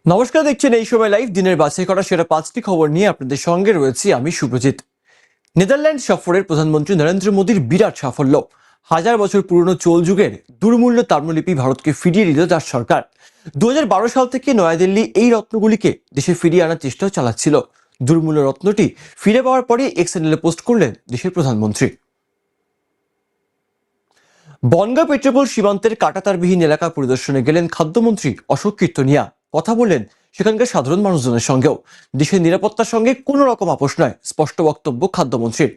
নমস্কার, দেখছেন এই সময় লাইভ। দিনের বাছাই করা সেরা 5টি খবর নিয়ে আপনাদের সঙ্গে রয়েছি আমি শুভজিৎ। নেদারল্যান্ড সফরের প্রধানমন্ত্রী নরেন্দ্র মোদীর বিরাট সাফল্য। হাজার বছর পুরনো চোল যুগের দুর্মূল্য তাম্রলিপি ভারতকে ফিরিয়ে দিল তার সরকার। 2012 সাল থেকে নয়াদিল্লি এই রত্নগুলিকে দেশে ফিরিয়ে আনার চেষ্টাও চালাচ্ছিল। দুর্মূল্য রত্নটি ফিরে পাওয়ার পরে এক্স হ্যান্ডেলে পোস্ট করলেন দেশের প্রধানমন্ত্রী। বনগাঁ পেট্রোপোল সীমান্তের কাঁটাতারবিহীন এলাকা পরিদর্শনে গেলেন খাদ্যমন্ত্রী অশোক কীর্তনিয়া। কথা বললেন সেখানকার সাধারণ মানুষজনের সঙ্গেও। দেশের নিরাপত্তার সঙ্গে কোনো রকম আপোষ নয়, স্পষ্ট বক্তব্য খাদ্যমন্ত্রীর।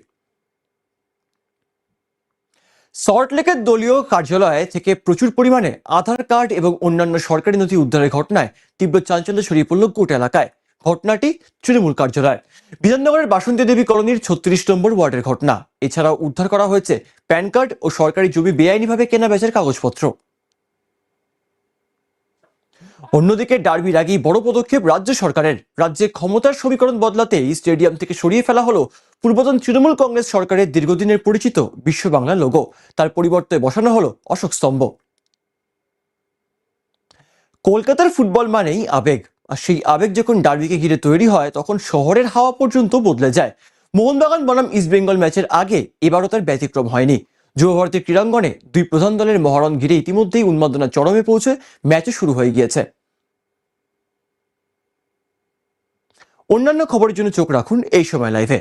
সল্টলেকের দলীয় কার্যালয় থেকে প্রচুর পরিমাণে আধার কার্ড এবং অন্যান্য সরকারি নথি উদ্ধারের ঘটনায় তীব্র চাঞ্চল্য ছড়িয়ে পড়ল গোটা এলাকায়। ঘটনাটি তৃণমূল কার্যালয়, বিধাননগরের বাসন্তী দেবী কলোনির 36 নম্বর ওয়ার্ডের ঘটনা। এছাড়াও উদ্ধার করা হয়েছে প্যান কার্ড ও সরকারি জমি বেআইনিভাবে কেনা বেচার কাগজপত্র। অন্যদিকে ডার্বির আগেই বড় পদক্ষেপ রাজ্য সরকারের। রাজ্যে ক্ষমতার সমীকরণ বদলাতে এই স্টেডিয়াম থেকে সরিয়ে ফেলা হলো পূর্বতন তৃণমূল কংগ্রেস সরকারের দীর্ঘদিনের পরিচিত বিশ্ব বাংলা লোগো। তার পরিবর্তে বসানো হলো অশোক স্তম্ভ। কলকাতার ফুটবল মানেই আবেগ, আর সেই আবেগ যখন ডার্বিকে ঘিরে তৈরি হয় তখন শহরের হাওয়া পর্যন্ত বদলে যায়। মোহনবাগান বনাম ইস্টবেঙ্গল ম্যাচের আগে এবারও তার ব্যতিক্রম হয়নি। যুবভারতী ক্রীড়াঙ্গনে দুই প্রধান দলের মহরণ ঘিরে ইতিমধ্যেই উন্মাদনা চরমে পৌঁছে ম্যাচও শুরু হয়ে গিয়েছে। অন্যান্য খবরের জন্য চোখ রাখুন এই সময় লাইভে।